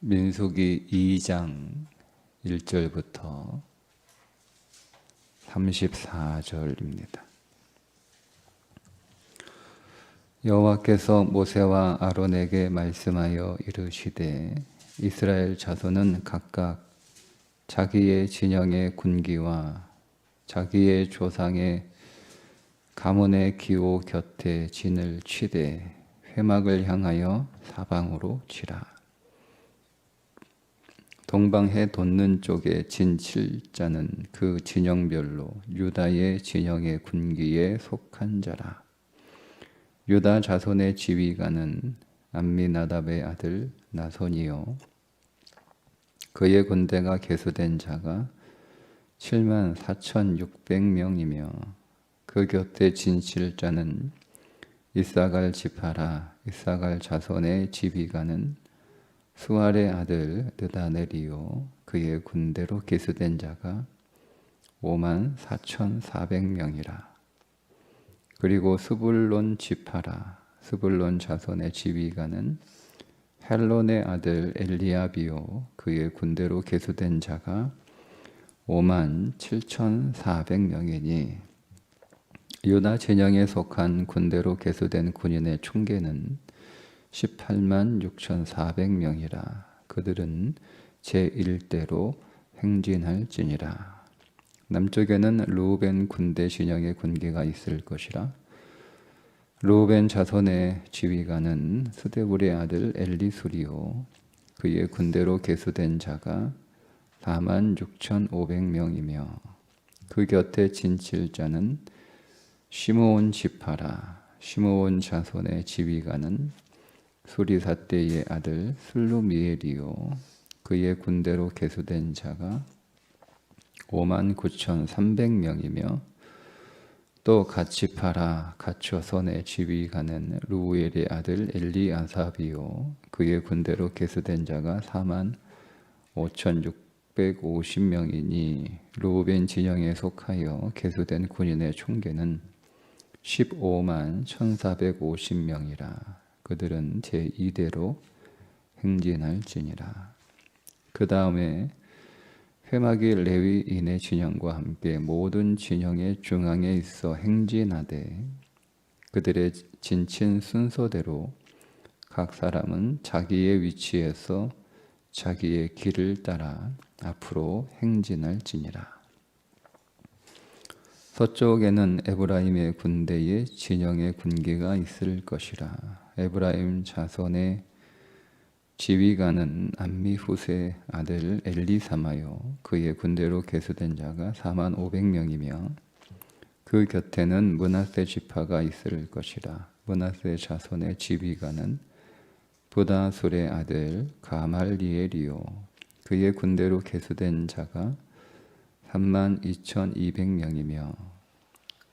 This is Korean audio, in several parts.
민수기 2장 1절부터 34절입니다. 여호와께서 모세와 아론에게 말씀하여 이르시되 이스라엘 자손은 각각 자기의 진영의 군기와 자기의 조상의 가문의 기호 곁에 진을 치되 회막을 향하여 사방으로 치라. 동방해 돋는 쪽에 진 칠 자는 그 진영별로 유다의 진영의 군기에 속한 자라. 유다 자손의 지휘관은 암미나답의 아들 나손이요 그의 군대가 계수된 자가 74,600명이며 그 곁에 진 칠 자는 이사갈 지파라. 이사갈 자손의 지휘관은 수알의 아들 느다넬이요 그의 군대로 계수된 자가 54,400명이라. 그리고 스불론 지파라. 스불론 자손의 지휘관은 헬론의 아들 엘리압이요 그의 군대로 계수된 자가 57,400명이니 유다 진영에 속한 군대로 계수된 군인의 총계는 186,400명이라. 그들은 제1대로 행진할지니라. 남쪽에는 르우벤 군대 진영의 군기가 있을 것이라. 르우벤 자손의 지휘관은 스데울의 아들 엘리술이요 그의 군대로 계수된 자가 46,500명이며 그 곁에 진칠 자는 시므온 지파라. 시므온 자손의 지휘관은 수리사대의 아들 슬루미엘이요 그의 군대로 계수된 자가 59,300명이며 또 갓지파라. 갓조선의 지휘관은 루엘의 아들 엘리아삽이요 그의 군대로 계수된 자가 45,650명이니 르우벤 진영에 속하여 계수된 군인의 총계는 151,450명이라. 그들은 제2대로 행진할지니라. 그 다음에 회막이 레위인의 진영과 함께 모든 진영의 중앙에 있어 행진하되 그들의 진친 순서대로 각 사람은 자기의 위치에서 자기의 길을 따라 앞으로 행진할지니라. 서쪽에는 에브라임의 군대의 진영의 군기가 있을 것이라. 에브라임 자손의 지휘관은 암미후세 아들 엘리사마요 그의 군대로 계수된 자가 45,000명이며 그 곁에는 므낫세 지파가 있을 것이라. 므낫세 자손의 지휘관은 부다술의 아들 가말리엘이요 그의 군대로 계수된 자가 32,200명이며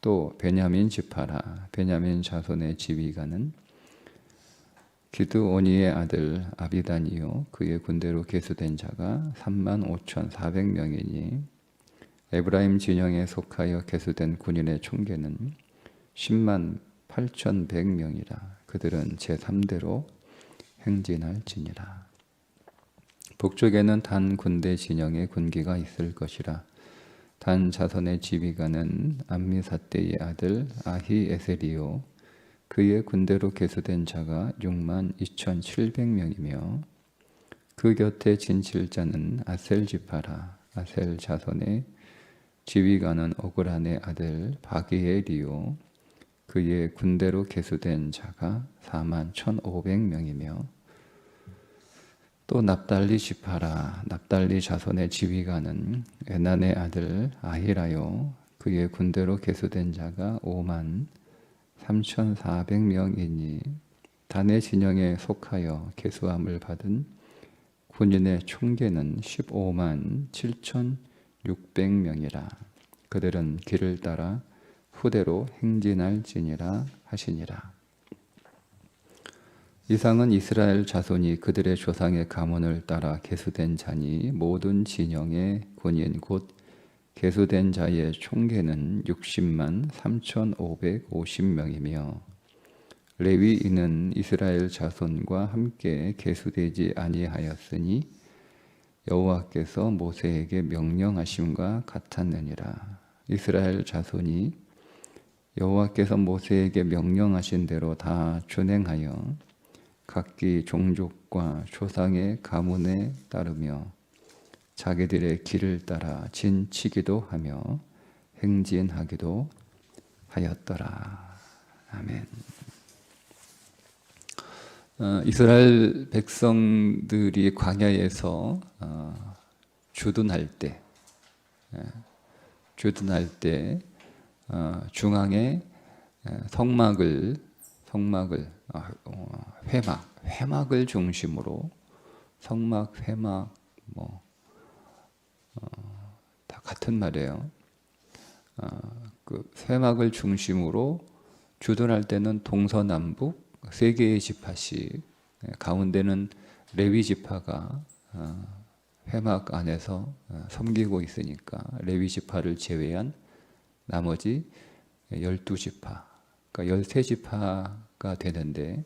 또 베냐민 지파라. 베냐민 자손의 지휘관은 기드오니의 아들 아비단이요 그의 군대로 계수된 자가 35,400명이니 에브라임 진영에 속하여 계수된 군인의 총계는 108,100명이라. 그들은 제3대로 행진할지니라. 북쪽에는 단 군대 진영의 군기가 있을 것이라. 단 자손의 지휘관은 암미사대의 아들 아히에셀이요 그의 군대로 계수된 자가 62,700명이며 그 곁에 진칠 자는 아셀 지파라. 아셀 자손의 지휘관은 오그란의 아들 바기엘이요 그의 군대로 계수된 자가 41,500명이며 또 납달리 지파라. 납달리 자손의 지휘관은 에난의 아들 아히라요 그의 군대로 계수된 자가 53,400명이니 단의 진영에 속하여 계수함을 받은 군인의 총계는 157,600명이라. 그들은 길을 따라 후대로 행진할지니라 하시니라. 이상은 이스라엘 자손이 그들의 조상의 가문을 따라 계수된 자니 모든 진영의 군인 곧 계수된 자의 총계는 603,550명이며 레위인은 이스라엘 자손과 함께 계수되지 아니하였으니 여호와께서 모세에게 명령하심과 같았느니라. 이스라엘 자손이 여호와께서 모세에게 명령하신 대로 다 준행하여 각기 종족과 조상의 가문에 따르며 자기들의 길을 따라 진치기도 하며 행진하기도 하였더라. 아멘. 이스라엘 백성들이 광야에서 주둔할 때 중앙에 회막을 중심으로 회막 다 같은 말이에요. 그 회막을 중심으로 주둔할 때는 동서남북 세 개의 지파씩, 가운데는 레위 지파가 회막 안에서 섬기고 있으니까 레위 지파를 제외한 나머지 12지파, 그러니까 13지파가 되는데,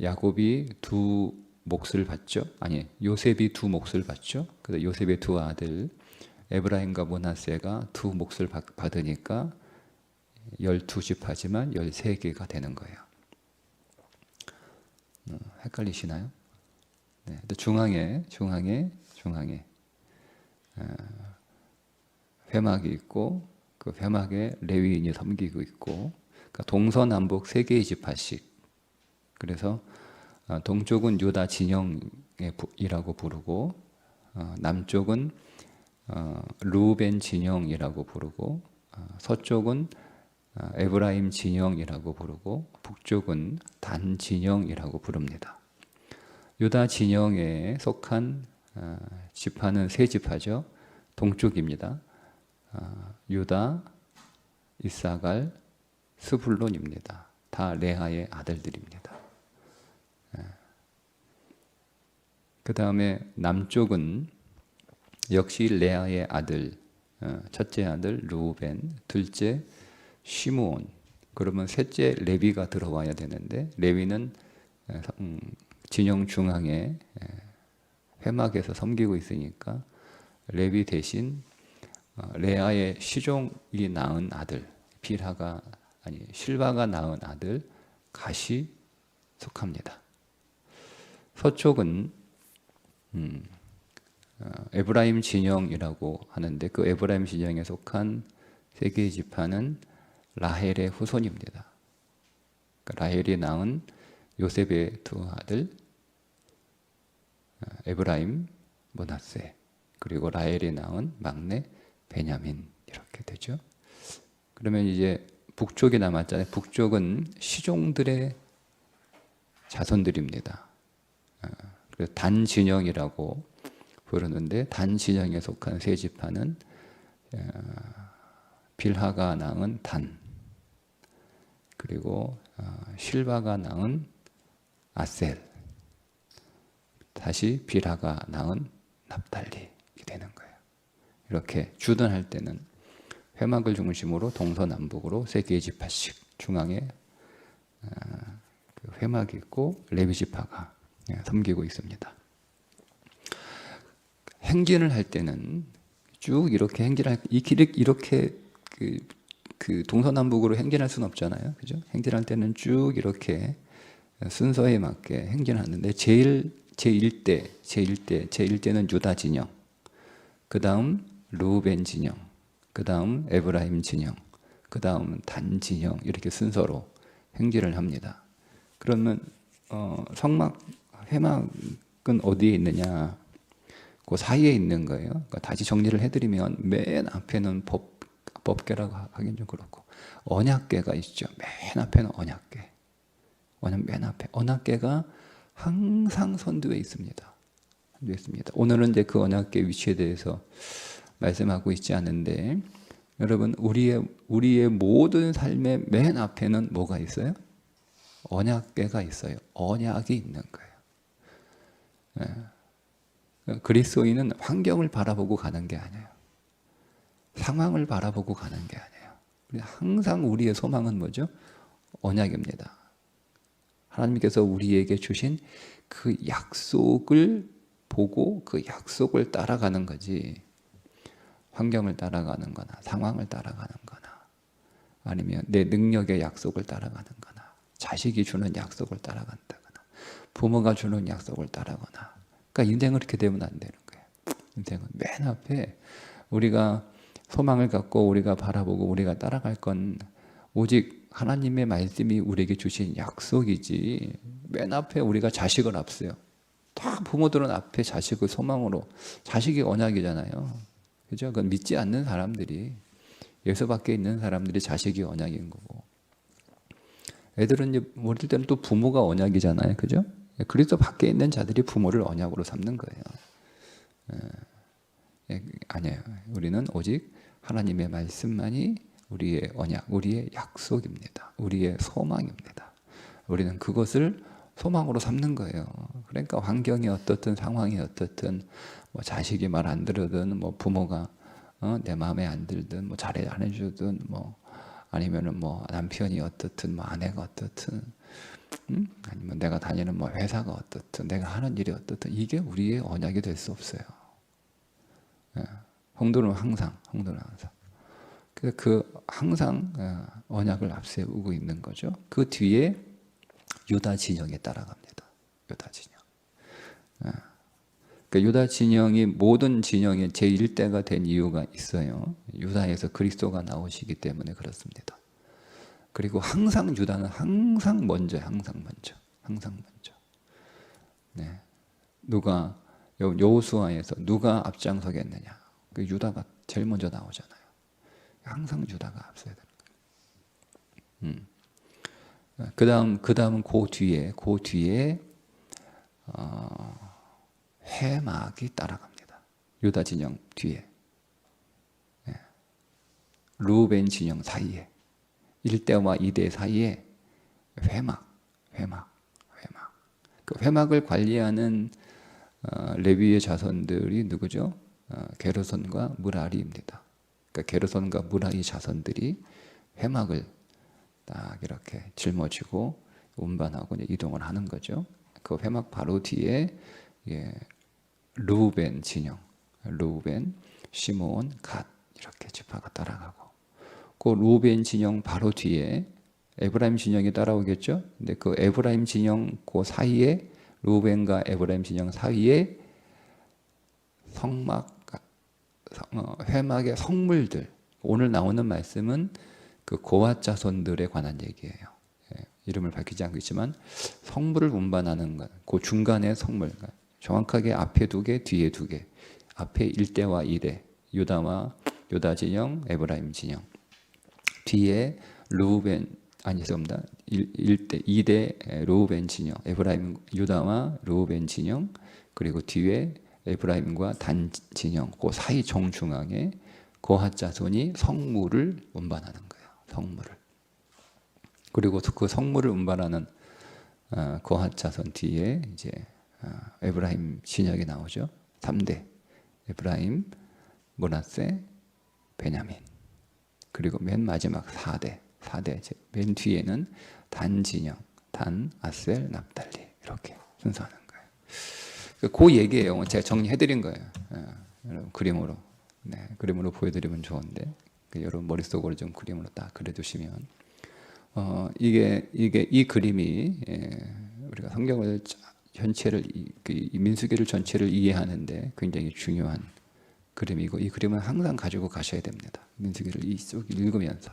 야곱이 두 몫을 받죠. 요셉이 두 몫을 받죠. 그래서 요셉의 두 아들 에브라임과 므낫세가 두 몫을 받으니까 12지파지만 13개가 되는 거예요. 헷갈리시나요? 네, 중앙에 회막이 있고 그 회막에 레위인이 섬기고 있고, 그러니까 동서남북 세 개의 지파씩. 그래서 동쪽은 유다 진영이라고 부르고, 남쪽은 르우벤 진영이라고 부르고, 서쪽은 에브라임 진영이라고 부르고, 북쪽은 단 진영이라고 부릅니다. 유다 진영에 속한 지파는 세 지파죠. 동쪽입니다. 유다, 이사갈, 스불론입니다. 다 레아의 아들들입니다. 그 다음에 남쪽은 역시 레아의 아들, 첫째 아들 르우벤, 둘째 시므온, 그러면 셋째 레위가 들어와야 되는데, 레위는 진영 중앙에 회막에서 섬기고 있으니까 레위 대신 레아의 시종이 낳은 아들 실바가 낳은 아들 갓이 속합니다. 서쪽은 에브라임 진영이라고 하는데, 그 에브라임 진영에 속한 세 개의 지파는 라헬의 후손입니다. 그러니까 라헬이 낳은 요셉의 두 아들 에브라임, 므낫세, 그리고 라헬이 낳은 막내 베냐민, 이렇게 되죠. 그러면 이제 북쪽이 남았잖아요. 북쪽은 시종들의 자손들입니다. 그래서 단 진영이라고 부르는데, 단 진영에 속한 세 지파는 빌하가 낳은 단, 그리고 실바가 낳은 아셀, 다시 빌하가 낳은 납달리 되는 거예요. 이렇게 주둔할 때는 회막을 중심으로 동서남북으로 세 개의 지파씩, 중앙에 회막이 있고 레위 지파가 섬기고 있습니다. 행진을 할 때는 쭉 이렇게 이 길이 이렇게 그 동서남북으로 행진할 수는 없잖아요, 그죠? 행진할 때는 쭉 이렇게 순서에 맞게 행진하는데, 제1대는 유다 진영, 그 다음 르우벤 진영, 그 다음 에브라임 진영, 그 다음 단 진영, 이렇게 순서로 행진을 합니다. 그러면 회막은 어디에 있느냐? 그 사이에 있는 거예요. 그러니까 다시 정리를 해드리면, 맨 앞에는 법궤라고 하긴 좀 그렇고, 언약궤가 있죠. 맨 앞에는 언약궤. 맨 앞에 언약궤가 항상 선두에 있습니다. 오늘은 이제 그 언약궤 위치에 대해서 말씀하고 있지 않은데, 여러분, 우리의 모든 삶의 맨 앞에는 뭐가 있어요? 언약궤가 있어요. 언약이 있는 거예요. 그리스도인은 환경을 바라보고 가는 게 아니에요. 상황을 바라보고 가는 게 아니에요. 항상 우리의 소망은 뭐죠? 언약입니다. 하나님께서 우리에게 주신 그 약속을 보고 그 약속을 따라가는 거지. 환경을 따라가는 거나 상황을 따라가는 거나 아니면 내 능력의 약속을 따라가는 거나 자식이 주는 약속을 따라간다거나 부모가 주는 약속을 따라가거나. 그러니까 인생은 그렇게 되면 안 되는 거예요. 인생은 맨 앞에 우리가 소망을 갖고 우리가 바라보고 우리가 따라갈 건 오직 하나님의 말씀이 우리에게 주신 약속이지. 맨 앞에 우리가 자식을 앞세요. 다 부모들은 앞에 자식을 소망으로, 자식이 언약이잖아요. 그죠? 그건 믿지 않는 사람들이, 예수 밖에 있는 사람들이 자식이 언약인 거고, 애들은 이제 어릴 때는 또 부모가 언약이잖아요. 그죠? 그리스도 밖에 있는 자들이 부모를 언약으로 삼는 거예요. 아니에요. 우리는 오직 하나님의 말씀만이 우리의 언약, 우리의 약속입니다. 우리의 소망입니다. 우리는 그것을 소망으로 삼는 거예요. 그러니까 환경이 어떻든 상황이 어떻든 뭐 자식이 말 안 들으든 뭐 부모가 내 마음에 안 들든 뭐 잘해 안 해주든 뭐 아니면은 뭐 남편이 어떻든 뭐 아내가 어떻든 아니면 내가 다니는 뭐 회사가 어떻든 내가 하는 일이 어떻든 이게 우리의 언약이 될 수 없어요. 홍도는 항상 그래서 그 항상 언약을 앞세우고 있는 거죠. 그 뒤에 유다 진영에 따라갑니다. 유다 진영. 그러니까 유다 진영이 모든 진영의 제1대가 된 이유가 있어요. 유다에서 그리스도가 나오시기 때문에 그렇습니다. 그리고 항상 유다는 항상 먼저예요. 항상 먼저. 네. 누가 여호수아에서 누가 앞장서겠느냐? 그 유다가 제일 먼저 나오잖아요. 항상 유다가 앞서야 되는 거예요. 그 다음은 그 뒤에 회막이 따라갑니다. 유다 진영 뒤에, 루벤 진영 사이에, 1대와 2대 사이에 회막. 그 회막을 관리하는 레위의 자손들이 누구죠? 게르손과 무라리입니다. 그러니까 게르손과 무라리 자손들이 회막을 딱 이렇게 짊어지고 운반하고 이동을 하는 거죠. 그 회막 바로 뒤에 루벤 진영, 루벤, 시므온, 갓 이렇게 지파가 따라가고, 그 루벤 진영 바로 뒤에 에브라임 진영이 따라오겠죠. 근데 그 에브라임 진영 그 사이에, 루벤과 에브라임 진영 사이에 회막의 성물들. 오늘 나오는 말씀은 그 고앗 자손들에 관한 얘기예요. 이름을 밝히지 않고 있지만 성물을 운반하는 것, 그 중간에 성물, 정확하게 앞에 2개, 뒤에 2개. 앞에 1대와 2대, 유다 진영, 에브라임 진영. 뒤에 죄송합니다. 2대 루벤 진영, 에브라임, 유다와 루벤 진영, 그리고 뒤에 에브라임과 단 진영, 그 사이 정중앙에 고핫 자손이 성물을 운반하는 거예요. 성물을. 그리고 그 성물을 운반하는 고핫 자손 뒤에 이제 에브라임 진영이 나오죠. 3대 에브라임, 므낫세, 베냐민. 그리고 맨 마지막 4대 맨 뒤에는 단 진영, 단, 아셀, 납달리 이렇게 순서하는 거예요. 그 얘기예요. 제가 정리해드린 거예요. 여러분 그림으로, 그림으로 보여드리면 좋은데 여러분 머릿속으로 좀 그림으로 딱 그려두시면 이 그림이 우리가 성경을 전체를 이 민수기를 전체를 이해하는데 굉장히 중요한 그림이고, 이 그림은 항상 가지고 가셔야 됩니다. 민수기를 읽으면서.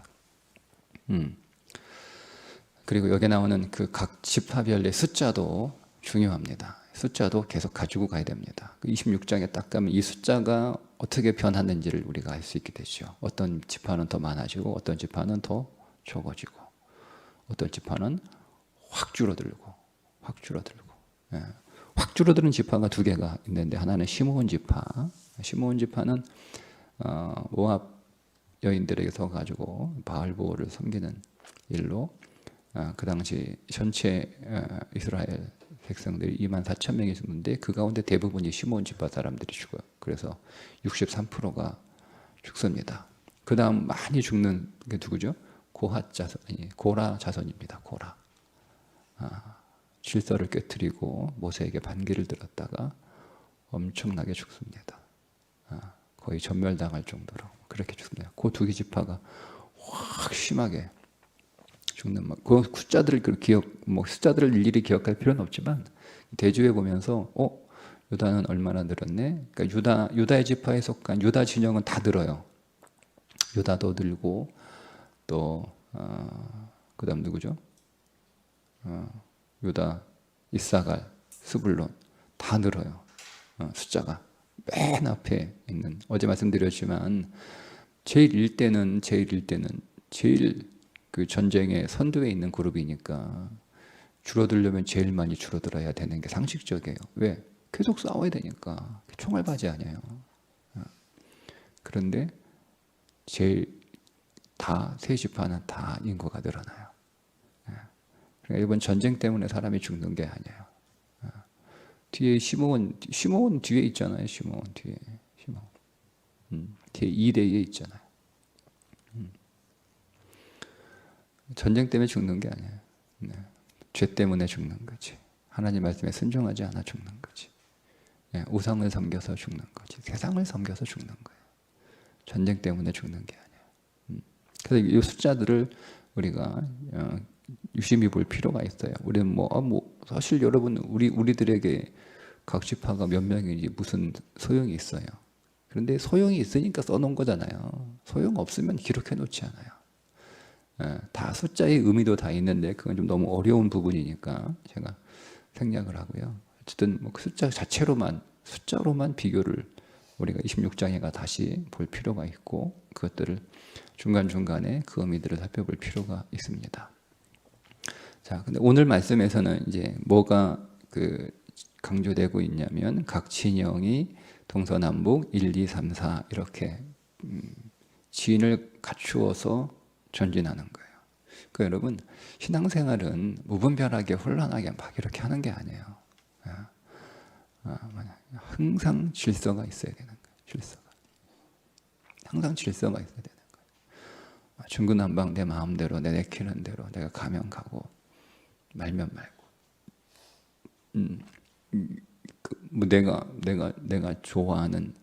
그리고 여기 나오는 그 각 지파별의 숫자도 중요합니다. 숫자도 계속 가지고 가야 됩니다. 26장에 딱 가면 이 숫자가 어떻게 변하는지를 우리가 알 수 있게 되죠. 어떤 지파는 더 많아지고 어떤 지파는 더 적어지고 어떤 지파는 확 줄어들고 확 줄어드는 지파가 2개가 있는데, 하나는 시므온 지파. 시므온 지파는 모압 여인들에게서 가지고 바알보를 섬기는 일로 그 당시 전체 이스라엘 백성들이 24,000명이 죽는데 그 가운데 대부분이 시므온 지파 사람들이 죽어요. 그래서 63%가 죽습니다. 그 다음 많이 죽는 게 누구죠? 고라 자손입니다. 고라. 질서를 깨뜨리고 모세에게 반기를 들었다가 엄청나게 죽습니다. 거의 전멸당할 정도로 그렇게 죽습니다. 그 두 개 지파가 확 심하게 죽는 그 숫자들을 숫자들을 일일이 기억할 필요는 없지만 대조해 보면서 유다는 얼마나 늘었네. 그러니까 유다의 지파에 속한 유다 진영은 다 늘어요. 유다도 늘고 또 그다음 누구죠? 유다, 이사갈, 스불론 다 늘어요. 숫자가 맨 앞에 있는 어제 말씀드렸지만 제일 일대는 제일 그 전쟁의 선두에 있는 그룹이니까 줄어들려면 제일 많이 줄어들어야 되는 게 상식적이에요. 왜? 계속 싸워야 되니까 총알바지 아니에요. 그런데 제일 다 세 지파는 다 인구가 늘어나요. 그러니까 이번 전쟁 때문에 사람이 죽는 게 아니에요. 뒤에 시므온 뒤에 있잖아요. 시므온 뒤에 뒤에 2대에 있잖아요. 전쟁 때문에 죽는 게 아니에요. 죄 때문에 죽는 거지. 하나님 말씀에 순종하지 않아 죽는 거지. 우상을 섬겨서 죽는 거지. 세상을 섬겨서 죽는 거예요. 전쟁 때문에 죽는 게 아니에요. 그래서 이 숫자들을 우리가 유심히 볼 필요가 있어요. 우리는 사실 여러분 우리들에게 각 지파가 몇 명인지 무슨 소용이 있어요. 그런데 소용이 있으니까 써놓은 거잖아요. 소용 없으면 기록해 놓지 않아요. 다 숫자의 의미도 다 있는데 그건 좀 너무 어려운 부분이니까 제가 생략을 하고요. 어쨌든 그 숫자 숫자로만 비교를 우리가 26장에 다시 볼 필요가 있고 그것들을 중간중간에 그 의미들을 살펴볼 필요가 있습니다. 자, 근데 오늘 말씀에서는 이제 뭐가 강조되고 있냐면 각 진영이 동서남북 1, 2, 3, 4 이렇게 진을 갖추어서 전진하는 거예요. 그러니까 여러분 신앙생활은 무분별하게 혼란하게 막 이렇게 하는 게 아니에요. 항상 질서가 있어야 되는 거예요. 질서가. 항상 질서가 있어야 되는 거예요. 중구난방 내 마음대로 내 내키는 대로 내가 가면 가고 말면 말고. 내가 좋아하는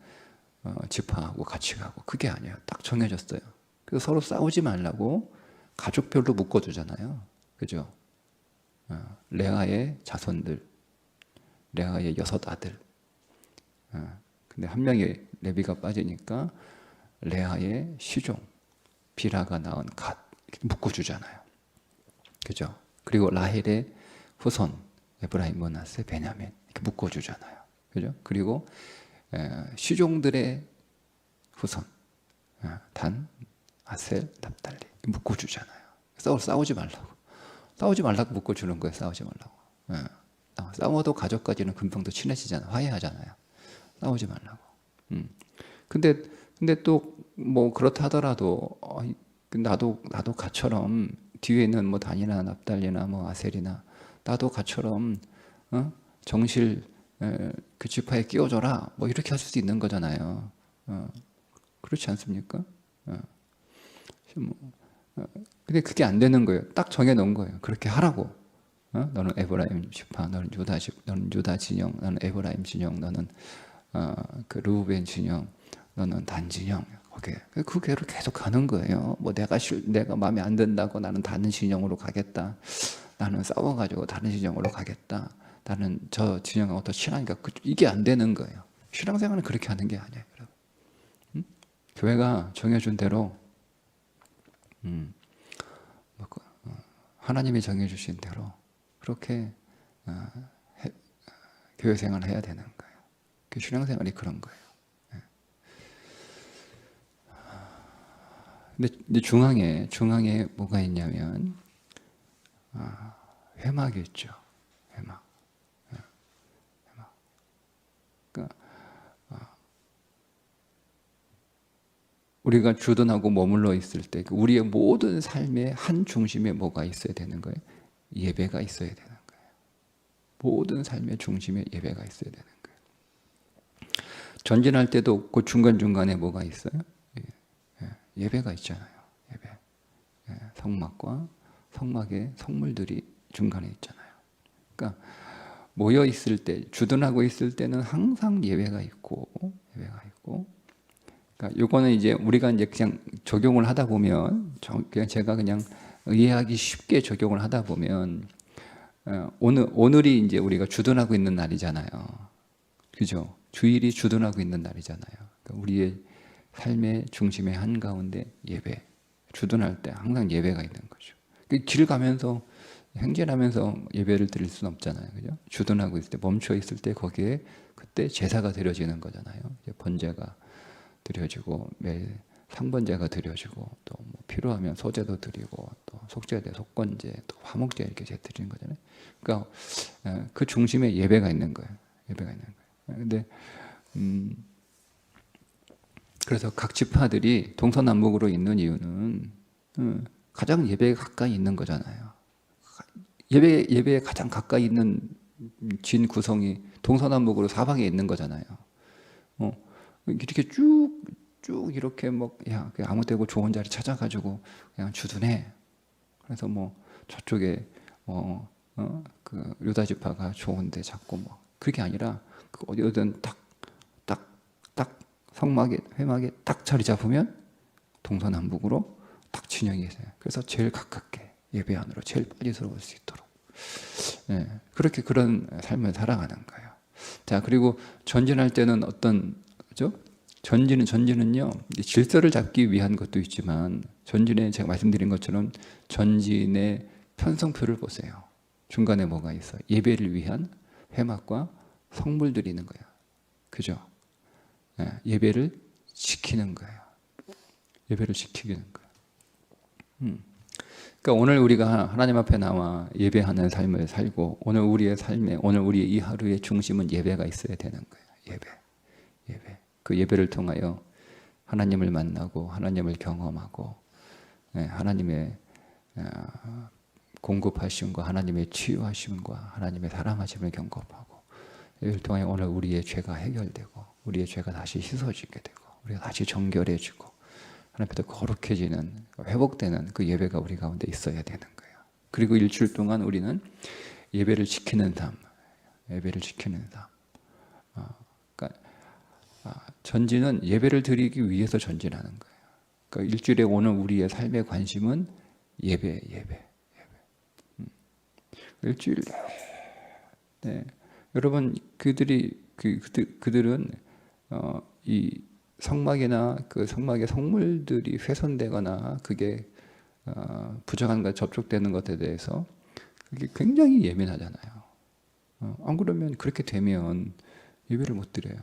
지파하고 같이 가고 그게 아니에요. 딱 정해졌어요. 그래서 서로 싸우지 말라고 가족별로 묶어두잖아요. 그죠? 레아의 자손들, 레아의 6 아들. 근데 한 명의 레비가 빠지니까 레아의 시종, 비라가 낳은 갓 이렇게 묶어주잖아요. 그죠? 그리고 라헬의 후손, 에브라임, 므낫세, 베냐민 이렇게 묶어주잖아요. 그죠? 그리고 시종들의 후손, 단, 아셀, 납달리 묶어주잖아요. 싸우지 말라고 묶어주는 거예요. 싸우지 말라고. 싸워도 가족까지는 금방 더 친해지잖아요. 화해하잖아요. 싸우지 말라고. 근데 또 뭐 그렇다 하더라도 나도 가처럼 뒤에는 뭐 단이나 납달리나 뭐 아셀이나 나도 가처럼 정실 그 지파에 끼워줘라 뭐 이렇게 할 수도 있는 거잖아요. 그렇지 않습니까? 근데 그게 안 되는 거예요. 딱 정해놓은 거예요. 그렇게 하라고. 너는 에브라임 지파, 너는 유다 진영, 너는 에브라임 진영, 너는 그 르우벤 진영, 너는 단 진영. 그 괴를 계속 가는 거예요. 뭐 내가 마음에 안 든다고 나는 다른 진영으로 가겠다. 나는 싸워가지고 다른 진영으로 가겠다. 나는 저 진영하고 더 친하니까 이게 안 되는 거예요. 신앙생활은 그렇게 하는 게 아니에요. 교회가 정해준 대로 하나님이 정해주신 대로 그렇게 교회 생활을 해야 되는 거예요. 그 신앙생활이 그런 거예요. 근데 중앙에 뭐가 있냐면 회막이 있죠. 회막. 그러니까 우리가 주둔하고 머물러 있을 때 우리의 모든 삶의 한 중심에 뭐가 있어야 되는 거예요? 예배가 있어야 되는 거예요. 모든 삶의 중심에 예배가 있어야 되는 거예요. 전진할 때도 그 중간중간에 뭐가 있어요? 예배가 있잖아요. 예배. 성막과 성막의 성물들이 중간에 있잖아요. 그러니까 모여 있을 때, 주둔하고 있을 때는 항상 예배가 있고, 그러니까 요거는 이제 우리가 이제 그냥 적용을 하다 보면, 그냥 제가 그냥 이해하기 쉽게 적용을 하다 보면, 오늘이 이제 우리가 주둔하고 있는 날이잖아요. 그죠? 주일이 주둔하고 있는 날이잖아요. 그러니까 우리의 삶의 중심의 한가운데 예배, 주둔할 때 항상 예배가 있는 거죠. 길 가면서 행진하면서 예배를 드릴 수는 없잖아요. 그죠? 주둔하고 있을 때, 멈춰 있을 때 거기에 그때 제사가 드려지는 거잖아요. 번제가 드려지고 매일 상번제가 드려지고 또 뭐 필요하면 소제도 드리고 또 속죄제, 속건제, 또 화목제 이렇게 드리는 거잖아요. 그러니까 그 중심에 예배가 있는 거예요. 예배가 있는 거예요. 근데 그래서 각 지파들이 동서남북으로 있는 이유는 가장 예배에 가까이 있는 거잖아요. 예배에 가장 가까이 있는 진 구성이 동서남북으로 사방에 있는 거잖아요. 이렇게 쭉 이렇게 뭐, 야, 아무 때고 좋은 자리 찾아가지고 그냥 주둔해. 그래서 뭐 저쪽에 그 유다 지파가 좋은데 자꾸 뭐 그렇게 아니라 그 어디든 딱 성막에 회막에 딱 자리 잡으면 동서남북으로 딱 진영이 있어요. 그래서 제일 가깝게 예배 안으로 제일 빨리 들어올 수 있도록 그렇게 그런 삶을 살아가는 거예요. 자, 그리고 전진할 때는 어떤 그죠? 전진은요 질서를 잡기 위한 것도 있지만 전진에 제가 말씀드린 것처럼 전진의 편성표를 보세요. 중간에 뭐가 있어요? 예배를 위한 회막과 성물들이 있는 거예요. 그죠? 예배를 지키는 거예요. 예배를 지키는 거예요. 그러니까 오늘 우리가 하나님 앞에 나와 예배하는 삶을 살고 오늘 우리의 삶에 오늘 우리의 이 하루의 중심은 예배가 있어야 되는 거예요. 예배. 그 예배를 통하여 하나님을 만나고 하나님을 경험하고 하나님의 공급하심과 하나님의 치유하심과 하나님의 사랑하심을 경험하고 예배를 통하여 오늘 우리의 죄가 해결되고 우리의 죄가 다시 씻어지게 되고 우리가 다시 정결해지고 하나님 앞에 거룩해지는 회복되는 그 예배가 우리 가운데 있어야 되는 거예요. 그리고 일주일 동안 우리는 예배를 지키는 삶, 그러니까 전진은 예배를 드리기 위해서 전진하는 거예요. 그러니까 일주일에 오늘 우리의 삶의 관심은 예배. 일주일 여러분 그들은 이 성막이나 그 성막의 성물들이 훼손되거나 그게 부정한 것 접촉되는 것에 대해서 그게 굉장히 예민하잖아요. 안 그러면 그렇게 되면 예배를 못 드려요.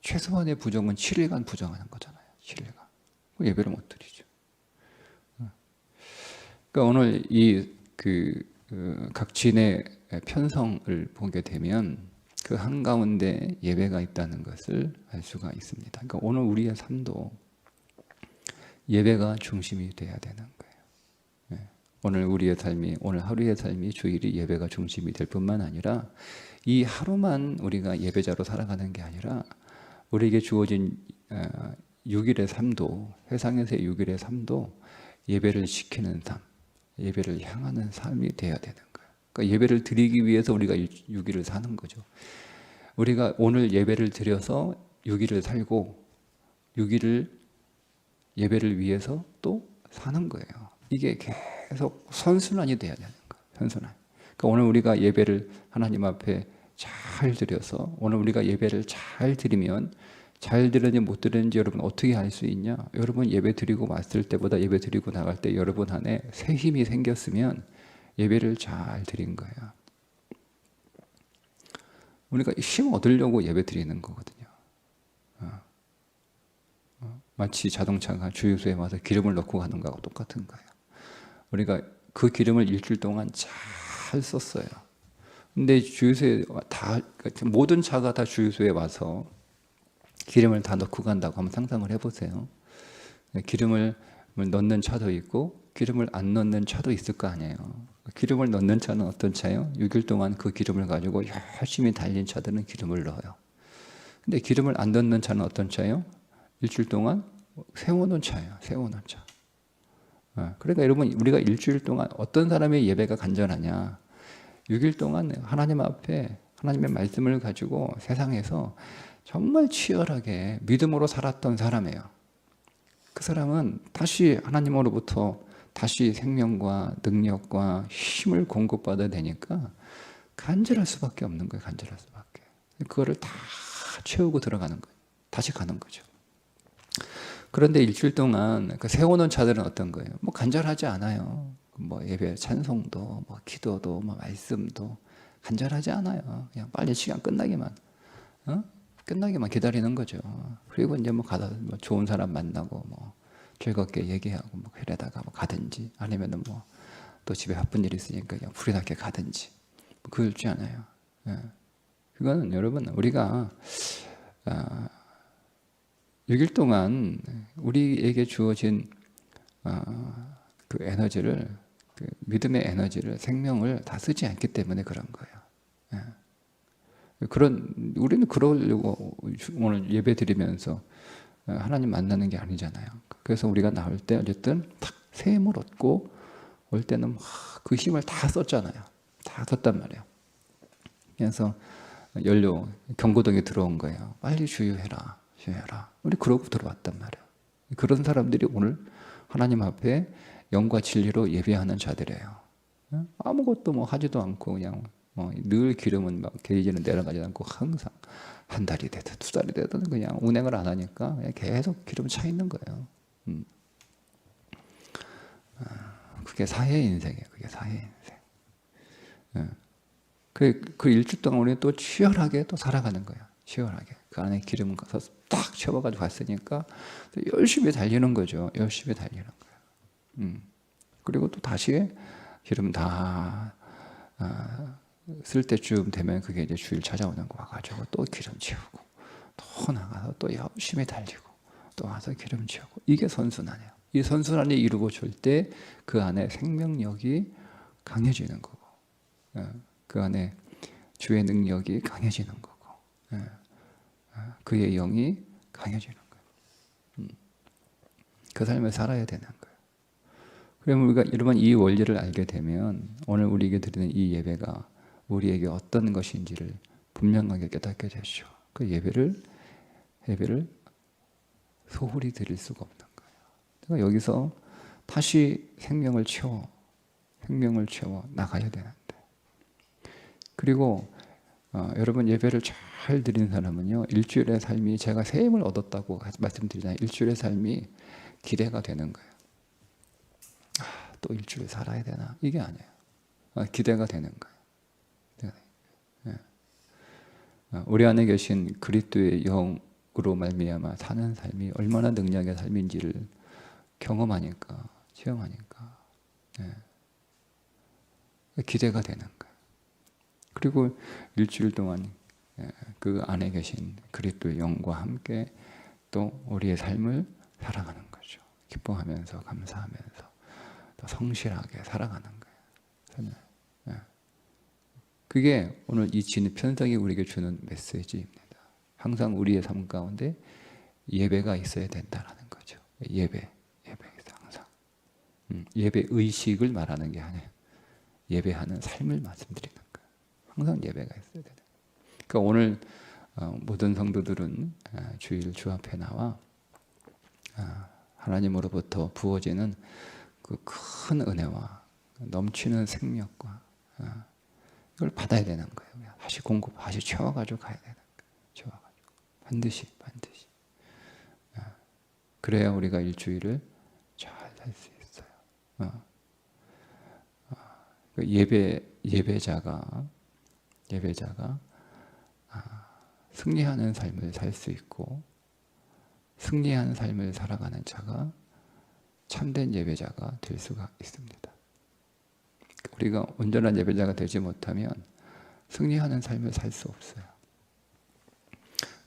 최소한의 부정은 7일간 부정하는 거잖아요. 7일간 예배를 못 드리죠. 그러니까 오늘 각 진의 편성을 보게 되면 그 한가운데 예배가 있다는 것을 알 수가 있습니다. 그러니까 오늘 우리의 삶도 예배가 중심이 돼야 되는 거예요. 오늘 우리의 삶이, 오늘 하루의 삶이 주일이 예배가 중심이 될 뿐만 아니라 이 하루만 우리가 예배자로 살아가는 게 아니라 우리에게 주어진 6일의 삶도, 회상에서의 6일의 삶도 예배를 지키는 삶, 예배를 향하는 삶이 되어야 되는 거예요. 그러니까 예배를 드리기 위해서 우리가 6일을 사는 거죠. 우리가 오늘 예배를 드려서 6일을 살고 6일을 예배를 위해서 또 사는 거예요. 이게 계속 선순환이 돼야 되는 거예요. 선순환. 그러니까 오늘 우리가 예배를 하나님 앞에 잘 드려서 오늘 우리가 예배를 잘 드리면 잘 드렸는지 못 드렸는지 여러분 어떻게 알 수 있냐? 여러분 예배 드리고 왔을 때보다 예배 드리고 나갈 때 여러분 안에 새 힘이 생겼으면 예배를 잘 드린 거예요. 우리가 힘 얻으려고 예배 드리는 거거든요. 마치 자동차가 주유소에 와서 기름을 넣고 가는 거하고 똑같은 거예요. 우리가 그 기름을 일주일 동안 잘 썼어요. 근데 주유소에 모든 차가 다 주유소에 와서 기름을 다 넣고 간다고 한번 상상을 해보세요. 기름을 넣는 차도 있고 기름을 안 넣는 차도 있을 거 아니에요. 기름을 넣는 차는 어떤 차예요? 6일 동안 그 기름을 가지고 열심히 달린 차들은 기름을 넣어요. 근데 기름을 안 넣는 차는 어떤 차예요? 일주일 동안 세워놓은 차예요. 세워놓은 차. 그러니까 여러분, 우리가 일주일 동안 어떤 사람의 예배가 간절하냐? 6일 동안 하나님 앞에 하나님의 말씀을 가지고 세상에서 정말 치열하게 믿음으로 살았던 사람이에요. 그 사람은 다시 하나님으로부터 다시 생명과 능력과 힘을 공급받아야 되니까 간절할 수밖에 없는 거예요. 간절할 수밖에. 그거를 다 채우고 들어가는 거예요. 다시 가는 거죠. 그런데 일주일 동안 그 세우는 자들은 어떤 거예요? 뭐 간절하지 않아요. 뭐 예배, 찬송도, 뭐 기도도, 뭐 말씀도 간절하지 않아요. 그냥 빨리 시간 끝나기만, 끝나기만 기다리는 거죠. 그리고 이제 뭐 가다 뭐 좋은 사람 만나고 뭐 즐겁게 얘기하고 뭐 그러다가 뭐 가든지, 아니면은 뭐 또 집에 바쁜 일 있으니까 그냥 불이 나게 가든지, 뭐 그렇지 않아요. 그거는 여러분, 우리가 6일 동안 우리에게 주어진 그 에너지를, 그 믿음의 에너지를, 생명을 다 쓰지 않기 때문에 그런 거예요. 우리는 그러려고 오늘 예배 드리면서 하나님 만나는 게 아니잖아요. 그래서 우리가 나올 때 어쨌든 탁 새 힘을 얻고 올 때는 막 그 힘을 다 썼잖아요. 다 썼단 말이에요. 그래서 연료 경고등에 들어온 거예요. 빨리 주유해라, 주유해라. 우리 그러고 들어왔단 말이에요. 그런 사람들이 오늘 하나님 앞에 영과 진리로 예배하는 자들이에요. 아무것도 뭐 하지도 않고 그냥 늘 기름은 막 게이지는 내려가지 않고 항상 한 달이 되든 두 달이 되든 그냥 운행을 안 하니까 그냥 계속 기름 차 있는 거예요. 그게 사회 인생이에요. 그게 사회 인생. 그 일주일 동안 우리는 또 치열하게 또 살아가는 거예요. 치열하게. 그 안에 기름 가서 딱 채워가지고 갔으니까 열심히 달리는 거죠. 열심히 달리는 거예요. 그리고 또 다시 기름 다 쓸 때쯤 되면 그게 이제 주일 찾아오는 거 와가지고 또 기름 채우고 또 나가서 또 열심히 달리고 또 와서 기름 채우고, 이게 선순환이에요. 이 선순환이 이루어질 때 그 안에 생명력이 강해지는 거고, 그 안에 주의 능력이 강해지는 거고, 그의 영이 강해지는 거예요. 그 삶을 살아야 되는 거예요. 그러면 우리가 여러분 이 원리를 알게 되면 오늘 우리에게 드리는 이 예배가 우리에게 어떤 것인지를 분명하게 깨닫게 되죠. 그 예배를 소홀히 드릴 수가 없는 거예요. 그러니까 여기서 다시 생명을 채워 나가야 되는데, 그리고 여러분 예배를 잘 드리는 사람은요, 일주일의 삶이, 제가 새 힘을 얻었다고 말씀드리잖아요. 일주일의 삶이 기대가 되는 거예요. 또 일주일 살아야 되나? 이게 아니에요. 기대가 되는 거예요. 우리 안에 계신 그리스도의 영으로 말미암아 사는 삶이 얼마나 능력의 삶인지를 경험하니까, 체험하니까 기대가 되는 거예요. 그리고 일주일 동안 그 안에 계신 그리스도의 영과 함께 또 우리의 삶을 살아가는 거죠. 기뻐하면서, 감사하면서 더 성실하게 살아가는 거예요. 그게 오늘 이 편성이 우리에게 주는 메시지입니다. 항상 우리의 삶 가운데 예배가 있어야 된다는 거죠. 예배 항상. 예배 의식을 말하는 게 아니에요. 예배하는 삶을 말씀드리는 거예요. 항상 예배가 있어야 되는 거예요. 그러니까 오늘 모든 성도들은 주일 주 앞에 나와 하나님으로부터 부어지는 그 큰 은혜와 넘치는 생명과 이걸 받아야 되는 거예요. 다시 다시 채워가지고 가야 되는 거예요. 채워가지고 반드시. 그래야 우리가 일주일을 잘 살 수 있어요. 예배자가 승리하는 삶을 살 수 있고, 승리하는 삶을 살아가는 자가 참된 예배자가 될 수가 있습니다. 우리가 온전한 예배자가 되지 못하면 승리하는 삶을 살 수 없어요.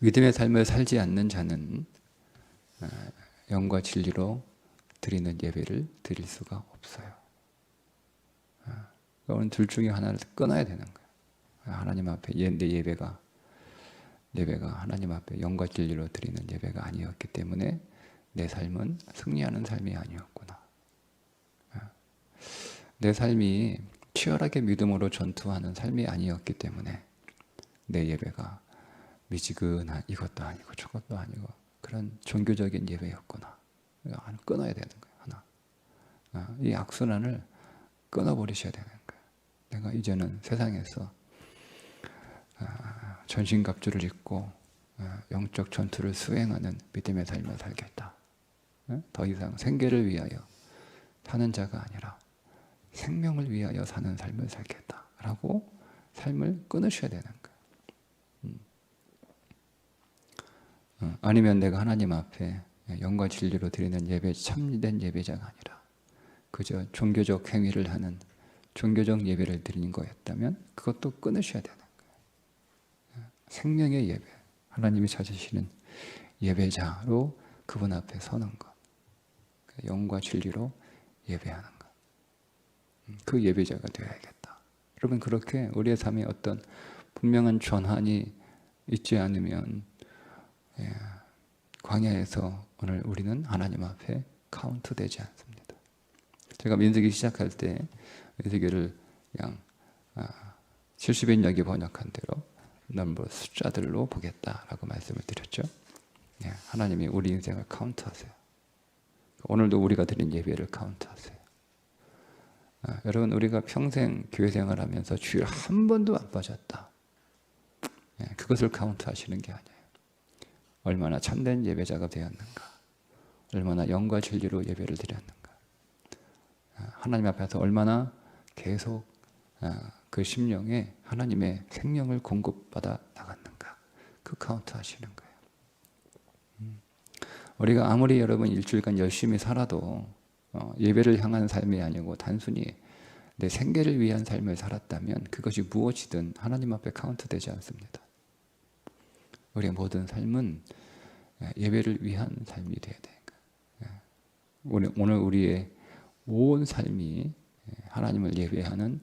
믿음의 삶을 살지 않는 자는 영과 진리로 드리는 예배를 드릴 수가 없어요. 오늘 둘 중에 하나를 끊어야 되는 거예요. 하나님 앞에 내 예배가 하나님 앞에 영과 진리로 드리는 예배가 아니었기 때문에 내 삶은 승리하는 삶이 아니었구나. 내 삶이 치열하게 믿음으로 전투하는 삶이 아니었기 때문에 내 예배가 미지근한 이것도 아니고 저것도 아니고 그런 종교적인 예배였구나. 하나 끊어야 되는 거예요. 하나. 이 악순환을 끊어버리셔야 되는 거예요. 내가 이제는 세상에서 전신갑주를 입고 영적 전투를 수행하는 믿음의 삶을 살겠다. 더 이상 생계를 위하여 사는 자가 아니라 생명을 위하여 사는 삶을 살겠다라고 삶을 끊으셔야 되는 거예요. 아니면 내가 하나님 앞에 영과 진리로 드리는 예배, 참된 예배자가 아니라 그저 종교적 행위를 하는 종교적 예배를 드리는 거였다면 그것도 끊으셔야 되는 거예요. 생명의 예배, 하나님이 찾으시는 예배자로 그분 앞에 서는 것, 영과 진리로 예배하는 것, 그 예배자가 되어야겠다. 여러분, 그렇게 우리의 삶에 어떤 분명한 전환이 있지 않으면 광야에서 오늘 우리는 하나님 앞에 카운트되지 않습니다. 제가 민수기 시작할 때 민수기를 그냥 70인역이 번역한 대로 넌 뭐 숫자들로 보겠다라고 말씀을 드렸죠. 하나님이 우리 인생을 카운트하세요. 오늘도 우리가 드린 예배를 카운트하세요. 여러분, 우리가 평생 교회 생활하면서 주일 한 번도 안 빠졌다. 그것을 카운트하시는 게 아니에요. 얼마나 참된 예배자가 되었는가, 얼마나 영과 진리로 예배를 드렸는가, 하나님 앞에서 얼마나 계속 그 심령에 하나님의 생명을 공급받아 나갔는가, 그 카운트 하시는 거예요. 우리가 아무리 여러분 일주일간 열심히 살아도 예배를 향한 삶이 아니고 단순히 내 생계를 위한 삶을 살았다면 그것이 무엇이든 하나님 앞에 카운트되지 않습니다. 우리의 모든 삶은 예배를 위한 삶이 되어야 돼요. 오늘 우리의 온 삶이 하나님을 예배하는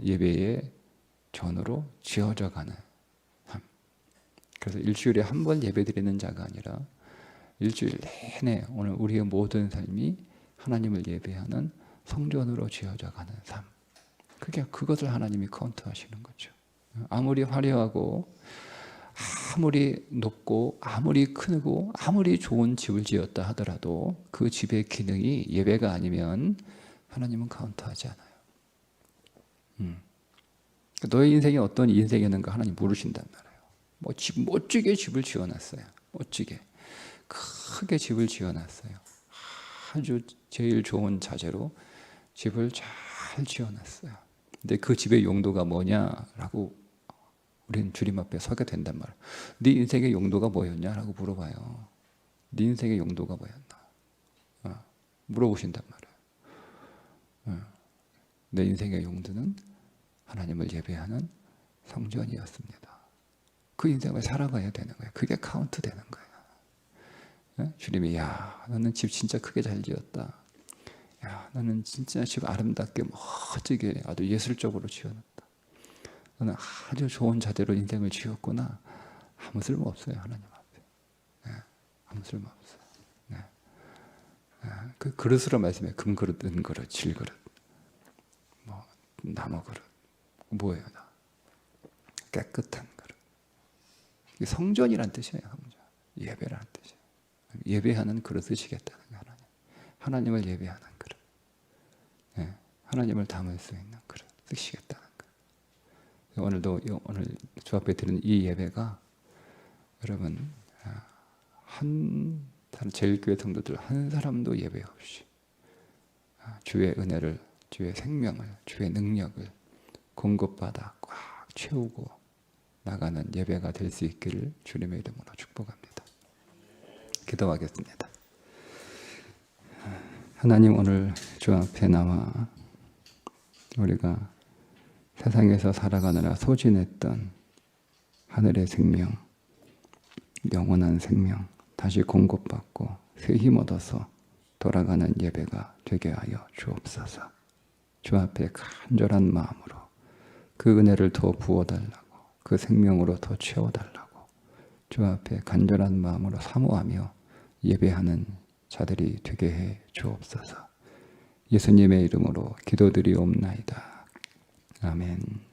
예배의 전으로 지어져 가는 삶. 그래서 일주일에 한 번 예배드리는 자가 아니라 일주일 내내 오늘 우리의 모든 삶이 하나님을 예배하는 성전으로 지어져 가는 삶. 그것을 하나님이 카운트하시는 거죠. 아무리 화려하고 아무리 높고 아무리 크고 아무리 좋은 집을 지었다 하더라도 그 집의 기능이 예배가 아니면 하나님은 카운트하지 않아요. 너의 인생이 어떤 인생이었는가 하나님 모르신단 말이에요. 멋지게 집을 지어놨어요. 멋지게 크게 집을 지어놨어요. 아주 제일 좋은 자재로 집을 잘 지어놨어요. 근데 그 집의 용도가 뭐냐라고 우리는 주님 앞에 서게 된단 말이에요. 네 인생의 용도가 뭐였냐라고 물어봐요. 네 인생의 용도가 뭐였나? 물어보신단 말이에요. 내 인생의 용도는 하나님을 예배하는 성전이었습니다. 그 인생을 살아가야 되는 거예요. 그게 카운트 되는 거예요. 주님이 야, 너는 집 진짜 크게 잘 지었다. 야, 너는 진짜 집 아름답게 멋지게 아주 예술적으로 지어놨다. 너는 아주 좋은 자대로 인생을 지었구나. 아무 쓸모 없어요, 하나님 앞에. 아무 쓸모 없어요. 그 그릇으로 말씀해요. 금그릇, 은그릇, 질그릇, 나무 그릇. 뭐예요? 깨끗한 그릇. 이게 성전이란 뜻이에요. 성전. 예배라는 뜻이에요. 예배하는 그릇을 지겠다는 거예요. 하나님을 예배하는 그릇. 하나님을 담을 수 있는 그릇 쓰시겠다는 거예요. 오늘 주 앞에 드리는 이 예배가 여러분 제일교회 성도들 한 사람도 예배 없이 주의 은혜를, 주의 생명을, 주의 능력을 공급받아 꽉 채우고 나가는 예배가 될 수 있기를 주님의 이름으로 축복합니다. 기도하겠습니다. 하나님, 오늘 주 앞에 나와 우리가 세상에서 살아가느라 소진했던 하늘의 생명, 영원한 생명 다시 공급받고 새 힘 얻어서 돌아가는 예배가 되게 하여 주옵소서. 주 앞에 간절한 마음으로 그 은혜를 더 부어달라고, 그 생명으로 더 채워달라고 주 앞에 간절한 마음으로 사모하며 예배하는 자들이 되게 해 주옵소서. 예수님의 이름으로 기도드리옵나이다. 아멘.